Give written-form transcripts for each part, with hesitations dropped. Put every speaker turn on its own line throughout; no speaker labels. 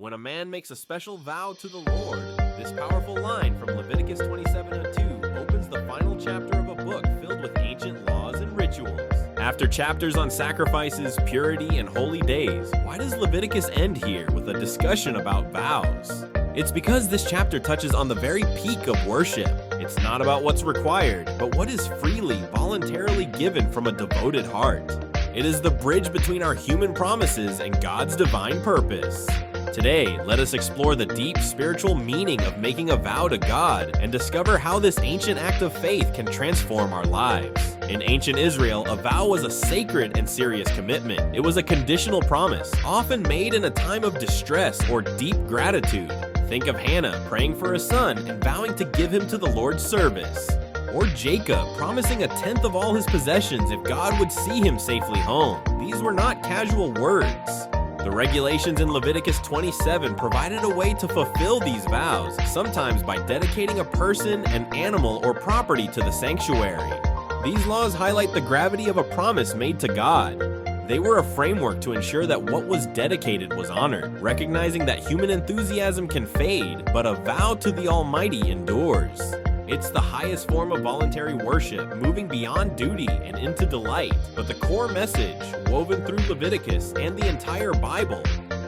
When a man makes a special vow to the Lord, this powerful line from Leviticus 27:2 opens the final chapter of a book filled with ancient laws and rituals. After chapters on sacrifices, purity, and holy days, why does Leviticus end here with a discussion about vows? It's because this chapter touches on the very peak of worship. It's not about what's required, but what is freely, voluntarily given from a devoted heart. It is the bridge between our human promises and God's divine purpose. Today, let us explore the deep spiritual meaning of making a vow to God and discover how this ancient act of faith can transform our lives. In ancient Israel, a vow was a sacred and serious commitment. It was a conditional promise, often made in a time of distress or deep gratitude. Think of Hannah praying for a son and vowing to give him to the Lord's service. Or Jacob promising a tenth of all his possessions if God would see him safely home. These were not casual words. The regulations in Leviticus 27 provided a way to fulfill these vows, sometimes by dedicating a person, an animal, or property to the sanctuary. These laws highlight the gravity of a promise made to God. They were a framework to ensure that what was dedicated was honored, recognizing that human enthusiasm can fade, but a vow to the Almighty endures. It's the highest form of voluntary worship, moving beyond duty and into delight. But the core message, woven through Leviticus and the entire Bible,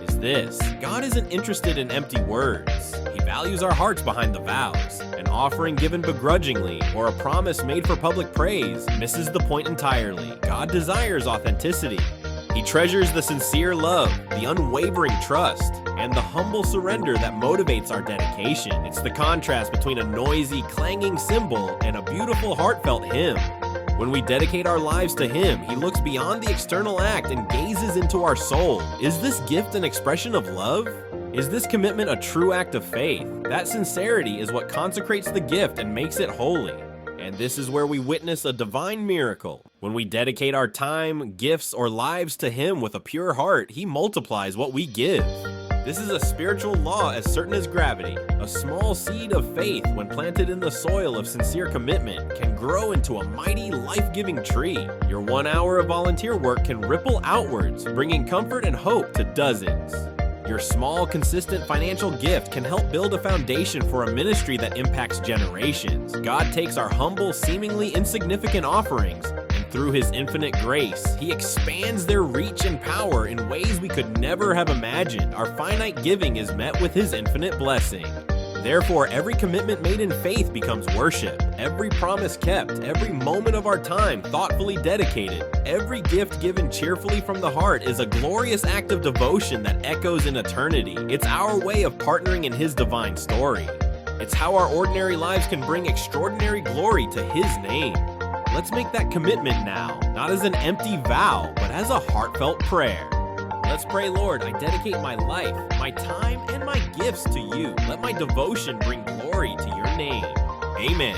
is this: God isn't interested in empty words. He values our hearts behind the vows. An offering given begrudgingly or a promise made for public praise misses the point entirely. God desires authenticity. He treasures the sincere love, the unwavering trust, and the humble surrender that motivates our dedication. It's the contrast between a noisy, clanging cymbal and a beautiful, heartfelt hymn. When we dedicate our lives to Him, He looks beyond the external act and gazes into our soul. Is this gift an expression of love? Is this commitment a true act of faith? That sincerity is what consecrates the gift and makes it holy. And this is where we witness a divine miracle. When we dedicate our time, gifts, or lives to Him with a pure heart, He multiplies what we give. This is a spiritual law as certain as gravity. A small seed of faith, when planted in the soil of sincere commitment, can grow into a mighty, life-giving tree. Your 1 hour of volunteer work can ripple outwards, bringing comfort and hope to dozens. Your small, consistent financial gift can help build a foundation for a ministry that impacts generations. God takes our humble, seemingly insignificant offerings, and through His infinite grace, He expands their reach and power in ways we could never have imagined. Our finite giving is met with His infinite blessing. Therefore, every commitment made in faith becomes worship. Every promise kept, every moment of our time thoughtfully dedicated, every gift given cheerfully from the heart is a glorious act of devotion that echoes in eternity. It's our way of partnering in His divine story. It's how our ordinary lives can bring extraordinary glory to His name. Let's make that commitment now, not as an empty vow, but as a heartfelt prayer. Let's pray, Lord, I dedicate my life, my time, and my gifts to You. Let my devotion bring glory to Your name. Amen.